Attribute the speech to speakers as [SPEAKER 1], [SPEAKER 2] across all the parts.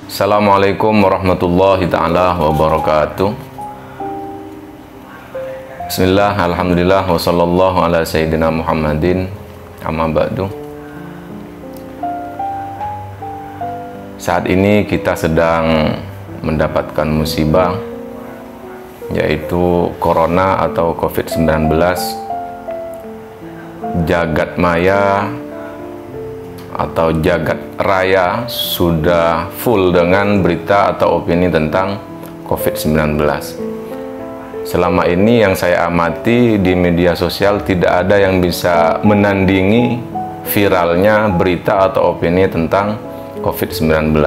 [SPEAKER 1] Assalamualaikum warahmatullahi ta'ala wabarakatuh. Bismillah, alhamdulillah, wa sallallahu ala sayyidina Muhammadin, amma ba'du. Saat ini kita sedang mendapatkan musibah, yaitu Corona atau COVID-19. Jagat maya atau jagat raya sudah full dengan berita atau opini tentang COVID-19. Selama ini yang saya amati di media sosial tidak ada yang bisa menandingi viralnya berita atau opini tentang COVID-19.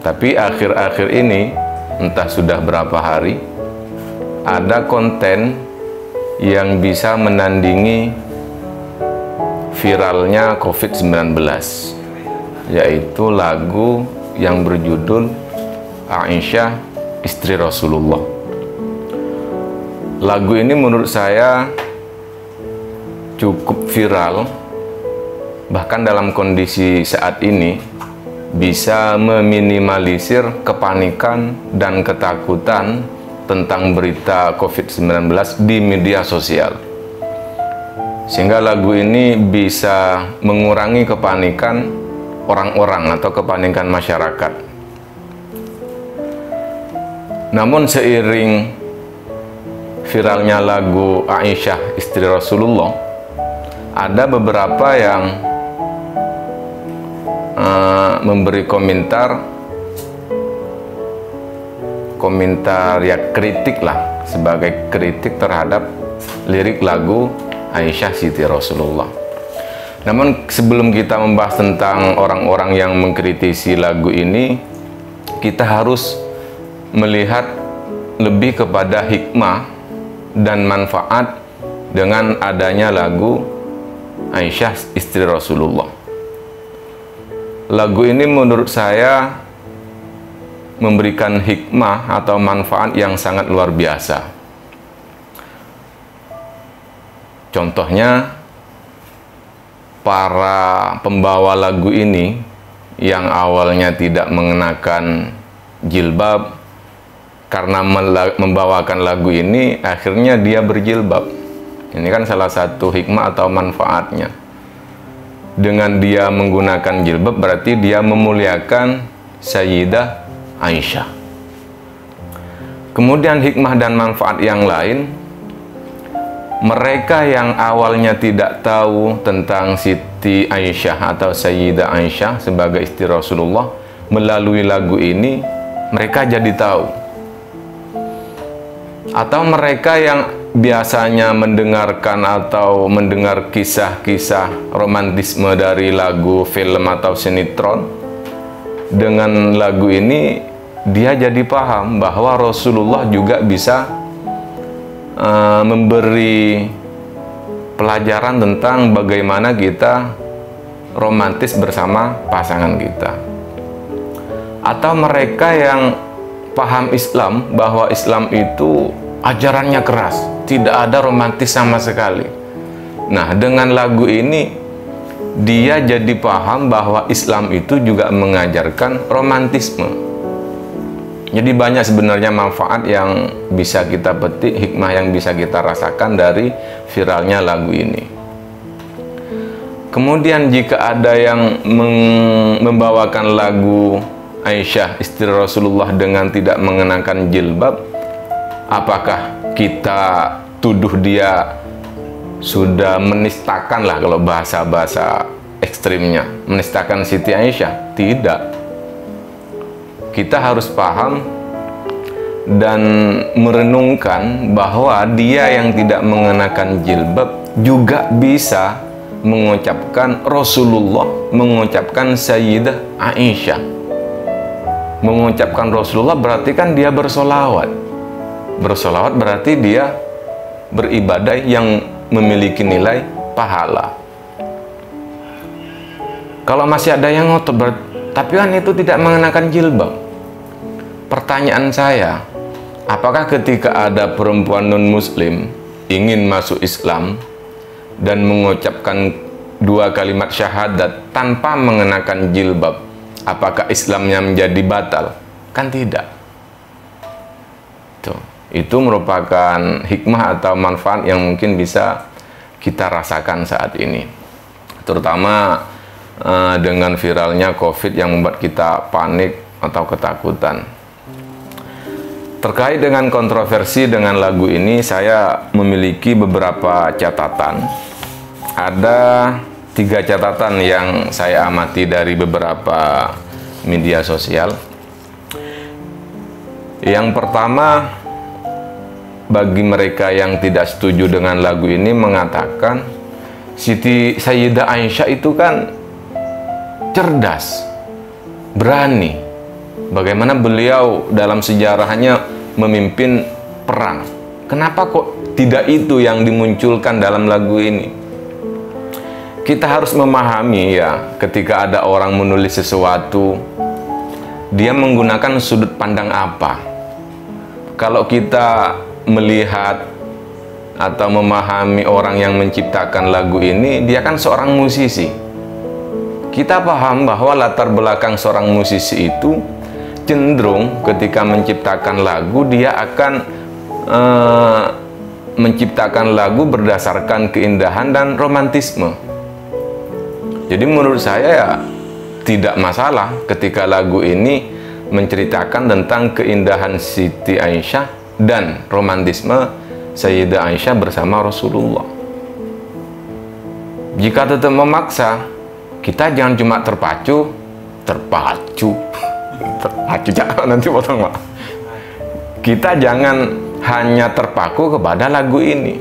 [SPEAKER 1] Tapi akhir-akhir ini, entah sudah berapa hari, ada konten yang bisa menandingi viralnya COVID-19, yaitu lagu yang berjudul Aisyah Istri Rasulullah. Lagu ini menurut saya cukup viral, bahkan dalam kondisi saat ini bisa meminimalisir kepanikan dan ketakutan tentang berita COVID-19 di media sosial. Sehingga lagu ini bisa mengurangi kepanikan orang-orang atau kepanikan masyarakat. Namun seiring viralnya lagu Aisyah Istri Rasulullah, ada beberapa yang memberi komentar ya kritik lah, sebagai kritik terhadap lirik lagu Aisyah Siti Rasulullah. Namun sebelum kita membahas tentang orang-orang yang mengkritisi lagu ini, kita harus melihat lebih kepada hikmah dan manfaat dengan adanya lagu Aisyah Istri Rasulullah. Lagu ini menurut saya memberikan hikmah atau manfaat yang sangat luar biasa. Contohnya, para pembawa lagu ini yang awalnya tidak mengenakan jilbab, karena membawakan lagu ini akhirnya dia berjilbab. Ini kan salah satu hikmah atau manfaatnya. Dengan dia menggunakan jilbab berarti dia memuliakan Sayyidah Aisyah. Kemudian hikmah dan manfaat yang lain, mereka yang awalnya tidak tahu tentang Siti Aisyah atau Sayyidah Aisyah sebagai istri Rasulullah, melalui lagu ini mereka jadi tahu. Atau mereka yang biasanya mendengarkan atau mendengar kisah-kisah romantisme dari lagu, film atau sinetron, dengan lagu ini dia jadi paham bahwa Rasulullah juga bisa memberi pelajaran tentang bagaimana kita romantis bersama pasangan kita. Atau mereka yang paham Islam, bahwa Islam itu ajarannya keras, tidak ada romantis sama sekali. Nah, dengan lagu ini dia jadi paham bahwa Islam itu juga mengajarkan romantisme. Jadi banyak sebenarnya manfaat yang bisa kita petik, hikmah yang bisa kita rasakan dari viralnya lagu ini. Kemudian jika ada yang membawakan lagu Aisyah Istri Rasulullah dengan tidak mengenakan jilbab, apakah kita tuduh dia sudah menistakan lah, kalau bahasa-bahasa ekstrimnya, menistakan Siti Aisyah? Tidak. Kita harus paham dan merenungkan bahwa dia yang tidak mengenakan jilbab juga bisa mengucapkan Rasulullah, mengucapkan Sayyidah Aisyah. Mengucapkan Rasulullah berarti kan dia bersolawat. Bersolawat berarti dia beribadah yang memiliki nilai pahala. Kalau masih ada yang ngotot, tapi kan itu tidak mengenakan jilbab. Pertanyaan saya, apakah ketika ada perempuan non-muslim ingin masuk Islam dan mengucapkan dua kalimat syahadat tanpa mengenakan jilbab, apakah Islamnya menjadi batal? Kan tidak. Tuh, itu merupakan hikmah atau manfaat yang mungkin bisa kita rasakan saat ini, terutama dengan viralnya COVID yang membuat kita panik atau ketakutan. Terkait dengan kontroversi dengan lagu ini, saya memiliki beberapa catatan. Ada 3 catatan yang saya amati dari beberapa media sosial. Yang pertama, bagi mereka yang tidak setuju dengan lagu ini mengatakan Siti Sayyidah Aisyah itu kan cerdas, berani. Bagaimana beliau dalam sejarahnya memimpin perang. Kenapa kok tidak itu yang dimunculkan dalam lagu ini? Kita harus memahami ya, ketika ada orang menulis sesuatu, dia menggunakan sudut pandang apa. Kalau kita melihat atau memahami orang yang menciptakan lagu ini, dia kan seorang musisi. Kita paham bahwa latar belakang seorang musisi itu cenderung ketika menciptakan lagu, dia akan menciptakan lagu berdasarkan keindahan dan romantisme. Jadi menurut saya ya tidak masalah ketika lagu ini menceritakan tentang keindahan Siti Aisyah dan romantisme Sayyidah Aisyah bersama Rasulullah. Jika tetap memaksa, kita jangan cuma terpacu jangan nanti potong, Pak. Kita jangan hanya terpaku kepada lagu ini.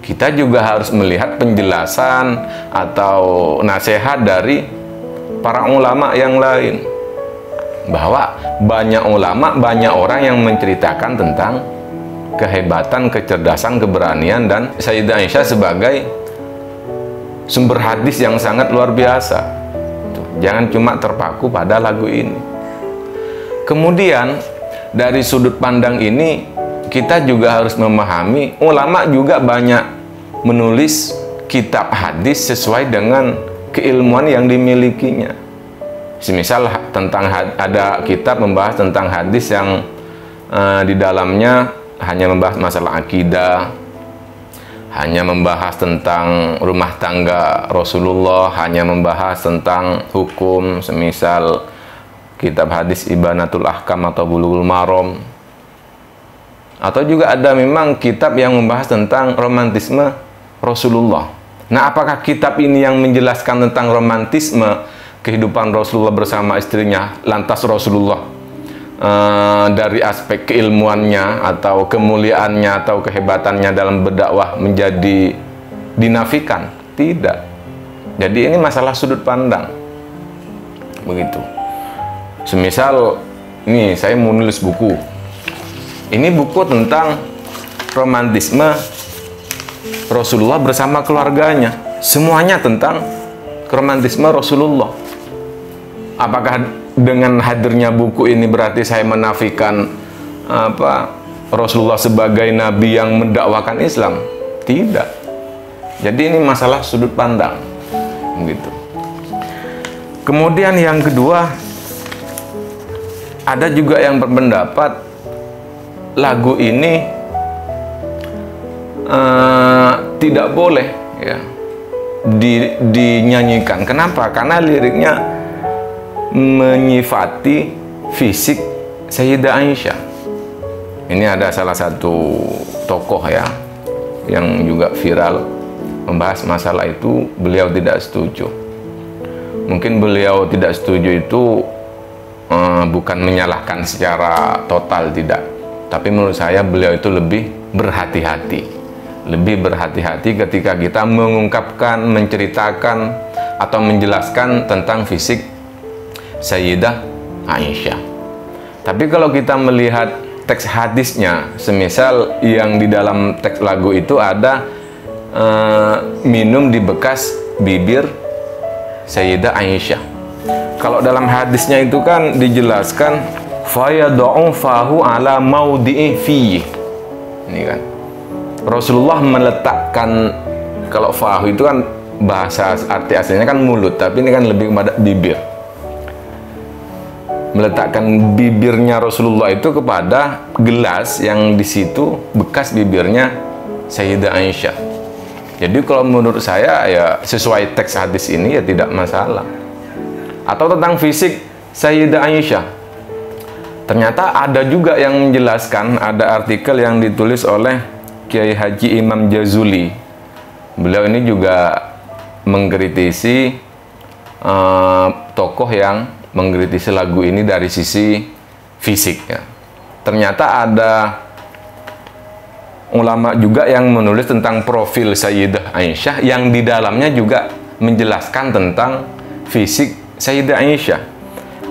[SPEAKER 1] Kita juga harus melihat penjelasan atau nasihat dari para ulama yang lain, bahwa banyak ulama, banyak orang yang menceritakan tentang kehebatan, kecerdasan, keberanian dan Sayyidah Aisyah sebagai sumber hadis yang sangat luar biasa. Jangan cuma terpaku pada lagu ini. Kemudian dari sudut pandang ini kita juga harus memahami, ulama juga banyak menulis kitab hadis sesuai dengan keilmuan yang dimilikinya. Semisal tentang ada kitab membahas tentang hadis yang di dalamnya hanya membahas masalah akidah, hanya membahas tentang rumah tangga Rasulullah, hanya membahas tentang hukum, semisal kitab hadis Ibanatul Ahkam atau Bulughul Maram. Atau juga ada memang kitab yang membahas tentang romantisme Rasulullah. Nah, apakah kitab ini yang menjelaskan tentang romantisme kehidupan Rasulullah bersama istrinya, lantas Rasulullah dari aspek keilmuannya atau kemuliaannya atau kehebatannya dalam berdakwah menjadi dinafikan? Tidak. Jadi ini masalah sudut pandang. Begitu. Semisal ini saya mau nulis buku. Ini buku tentang romantisme Rasulullah bersama keluarganya. Semuanya tentang romantisme Rasulullah. Apakah dengan hadirnya buku ini berarti saya menafikan Rasulullah sebagai nabi yang mendakwakan Islam? Tidak. Jadi ini masalah sudut pandang. Begitu. Kemudian yang kedua, ada juga yang berpendapat lagu ini tidak boleh ya dinyanyikan. Kenapa? Karena liriknya menyifati fisik Sayyidah Aisyah. Ini ada salah satu tokoh ya yang juga viral membahas masalah itu, beliau tidak setuju. Mungkin beliau tidak setuju itu bukan menyalahkan secara total, tidak. Tapi menurut saya beliau itu lebih berhati-hati. Lebih berhati-hati ketika kita mengungkapkan, menceritakan, atau menjelaskan tentang fisik Sayyidah Aisyah. Tapi kalau kita melihat teks hadisnya, semisal yang di dalam teks lagu itu ada minum di bekas bibir Sayyidah Aisyah. Kalau dalam hadisnya itu kan dijelaskan fayad'u fahu ala maudi'i fi. Ini kan Rasulullah meletakkan, kalau fahu itu kan bahasa arti aslinya kan mulut, tapi ini kan lebih kepada bibir. Meletakkan bibirnya Rasulullah itu kepada gelas yang di situ bekas bibirnya Sayyidah Aisyah. Jadi kalau menurut saya ya sesuai teks hadis ini ya tidak masalah. Atau tentang fisik Sayyidah Aisyah, ternyata ada juga yang menjelaskan, ada artikel yang ditulis oleh Kiai Haji Imam Jazuli. Beliau ini juga mengkritisi tokoh yang mengkritisi lagu ini dari sisi fisik ya. Ternyata ada ulama juga yang menulis tentang profil Sayyidah Aisyah yang di dalamnya juga menjelaskan tentang fisik Sayyidah Aisyah.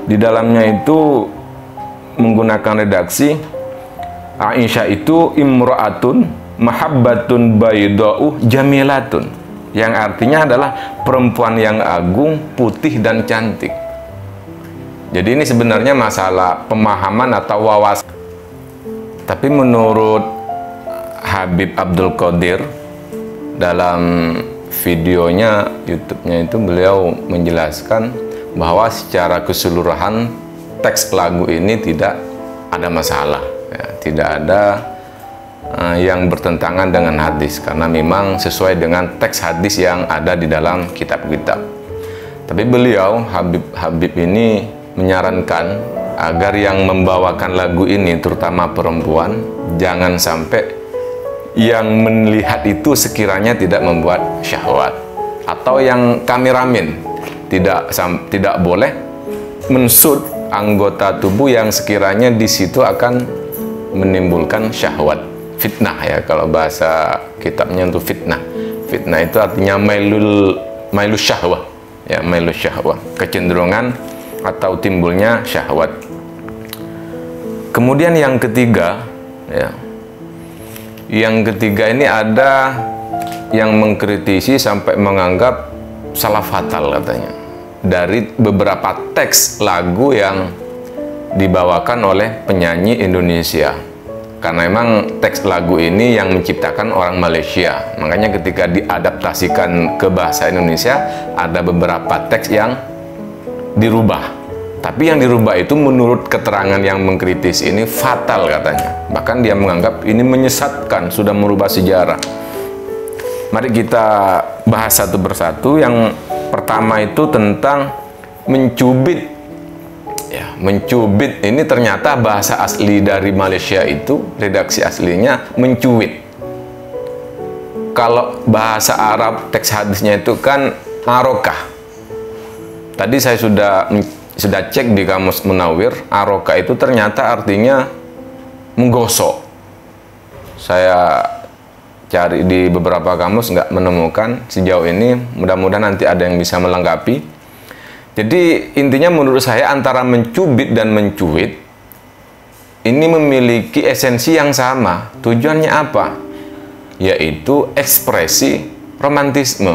[SPEAKER 1] Di dalamnya itu menggunakan redaksi, Aisyah itu imra'atun mahabbatun bayda'u jamilatun, yang artinya adalah perempuan yang agung, putih dan cantik. Jadi ini sebenarnya masalah pemahaman atau wawasan. Tapi menurut Habib Abdul Qadir dalam videonya YouTube-nya itu beliau menjelaskan bahwa secara keseluruhan teks lagu ini tidak ada masalah ya, tidak ada yang bertentangan dengan hadis, karena memang sesuai dengan teks hadis yang ada di dalam kitab-kitab. Tapi beliau Habib ini menyarankan agar yang membawakan lagu ini, terutama perempuan, jangan sampai yang melihat itu sekiranya tidak membuat syahwat, atau yang kameramen tidak boleh menshoot anggota tubuh yang sekiranya di situ akan menimbulkan syahwat, fitnah ya, kalau bahasa kitabnya itu fitnah. Fitnah itu artinya mailus syahwah ya, mailus syahwah, kecenderungan atau timbulnya syahwat. Kemudian yang ketiga ya, yang ketiga ini ada yang mengkritisi sampai menganggap salah fatal katanya dari beberapa teks lagu yang dibawakan oleh penyanyi Indonesia, karena memang teks lagu ini yang menciptakan orang Malaysia. Makanya ketika diadaptasikan ke bahasa Indonesia ada beberapa teks yang dirubah, tapi yang dirubah itu menurut keterangan yang mengkritis ini fatal katanya. Bahkan dia menganggap ini menyesatkan, sudah merubah sejarah. Mari kita bahas satu persatu. Yang pertama itu tentang mencubit ya, mencubit ini ternyata bahasa asli dari Malaysia itu, redaksi aslinya mencuit. Kalau bahasa Arab teks hadisnya itu kan arokah. Tadi saya sudah cek di Kamus Munawwir, aroka itu ternyata artinya menggosok. Saya cari di beberapa kamus nggak menemukan sejauh ini, mudah-mudahan nanti ada yang bisa melengkapi. Jadi intinya menurut saya antara mencubit dan mencuit ini memiliki esensi yang sama. Tujuannya apa? Yaitu ekspresi romantisme.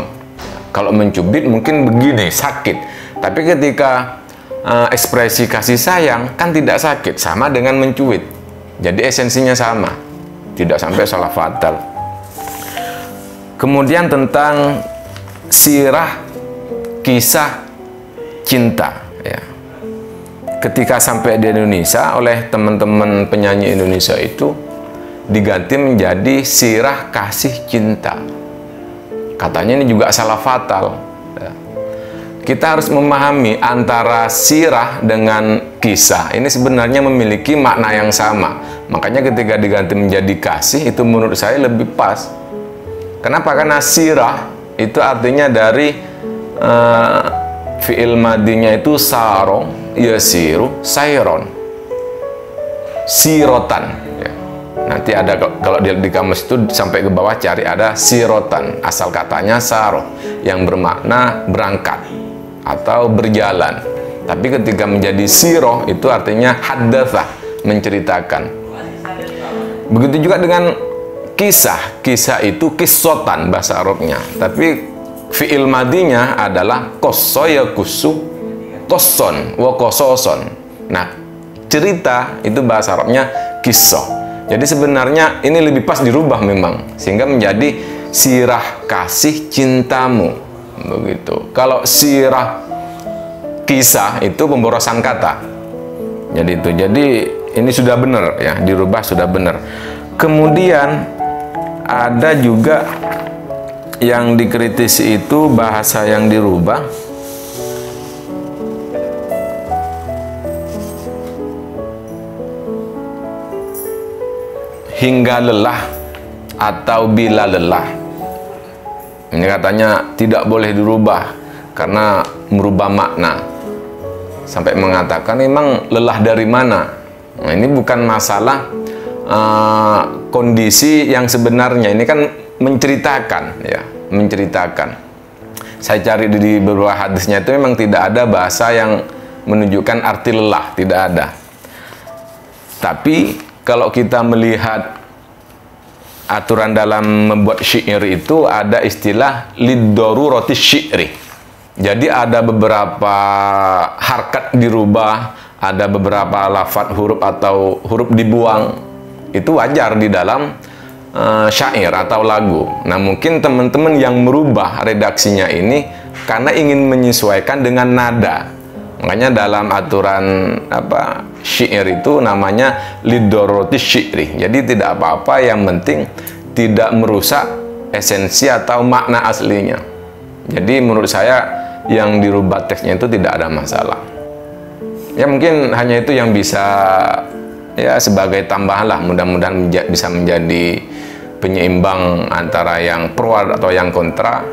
[SPEAKER 1] Kalau mencubit mungkin begini, sakit. Tapi ketika ekspresi kasih sayang kan tidak sakit, sama dengan mencuit. Jadi esensinya sama, tidak sampai salah fatal. Kemudian tentang sirah kisah cinta ya. Ketika sampai di Indonesia oleh teman-teman penyanyi Indonesia itu diganti menjadi sirah kasih cinta. Katanya ini juga salah fatal ya. Kita harus memahami antara sirah dengan kisah ini sebenarnya memiliki makna yang sama. Makanya ketika diganti menjadi kasih itu menurut saya lebih pas. Kenapa? Karena sirah itu artinya dari fi'il madinya itu saro, yasiru, sayron, sirotan ya. Nanti ada kalau di kamus itu sampai ke bawah cari ada sirotan, asal katanya saro yang bermakna berangkat atau berjalan. Tapi ketika menjadi siroh itu artinya haddatsah, menceritakan. Begitu juga dengan kisah. Kisah itu kisotan bahasa Arabnya, tapi fi'il madinya adalah kosso yakusu koson wa kososon. Nah, cerita itu bahasa Arabnya kisah. Jadi sebenarnya ini lebih pas dirubah memang, sehingga menjadi sirah kasih cintamu. begitu. Kalau sirah kisah itu pemborosan kata. Jadi ini sudah benar ya, dirubah sudah benar. Kemudian ada juga yang dikritisi itu bahasa yang dirubah. Hingga lelah atau bila lelah. Ini katanya tidak boleh dirubah karena merubah makna. Sampai mengatakan memang lelah dari mana? Nah, ini bukan masalah kondisi yang sebenarnya. Ini kan menceritakan ya, menceritakan. Saya cari di beberapa hadisnya itu memang tidak ada bahasa yang menunjukkan arti lelah, tidak ada. Tapi kalau kita melihat aturan dalam membuat syair itu ada istilah liddarurati syi'ri. Jadi ada beberapa harkat dirubah, ada beberapa lafadz huruf atau huruf dibuang. Itu wajar di dalam syair atau lagu. Nah, mungkin teman-teman yang merubah redaksinya ini karena ingin menyesuaikan dengan nada. Makanya dalam aturan syair itu namanya liddarurati syi'ri. Jadi tidak apa-apa, yang penting tidak merusak esensi atau makna aslinya. Jadi menurut saya yang dirubah teksnya itu tidak ada masalah. Ya mungkin hanya itu yang bisa ya sebagai tambahan lah, mudah-mudahan bisa menjadi penyeimbang antara yang pro atau yang kontra.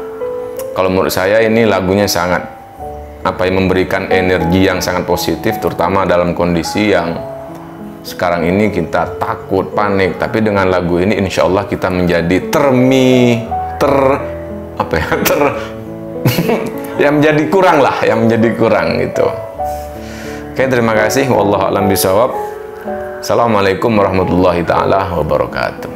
[SPEAKER 1] Kalau menurut saya ini lagunya sangat memberikan energi yang sangat positif, terutama dalam kondisi yang sekarang ini kita takut, panik. Tapi dengan lagu ini insya Allah kita menjadi yang menjadi kurang lah, yang menjadi kurang gitu. Oke, terima kasih. Wallahu a'lam bishawab. Assalamualaikum warahmatullahi taala wabarakatuh.